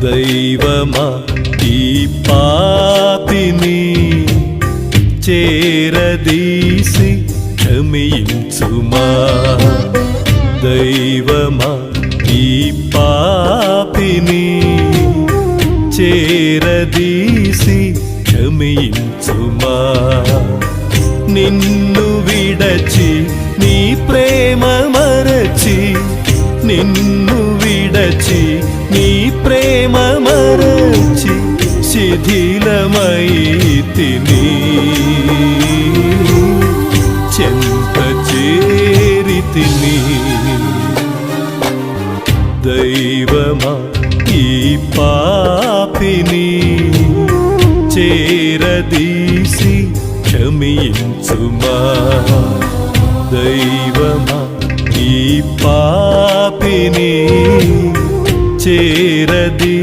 దైవమా ఈ పాపిని చేరదీసి క్షమించుమా. దైవమా ఈ పాపిని చేరదీసి క్షమించుమా. నిన్ను విడచి నీ ప్రేమ మరచి, నిన్ను విడచి నీ ప్రేమ మరచి శిథిలమైతిని. చెంత చేరితిని. దైవమా ఈ పాపిని చేరదీసి క్షమించుమా. దైవమా ఈ పాపిని చేరదీ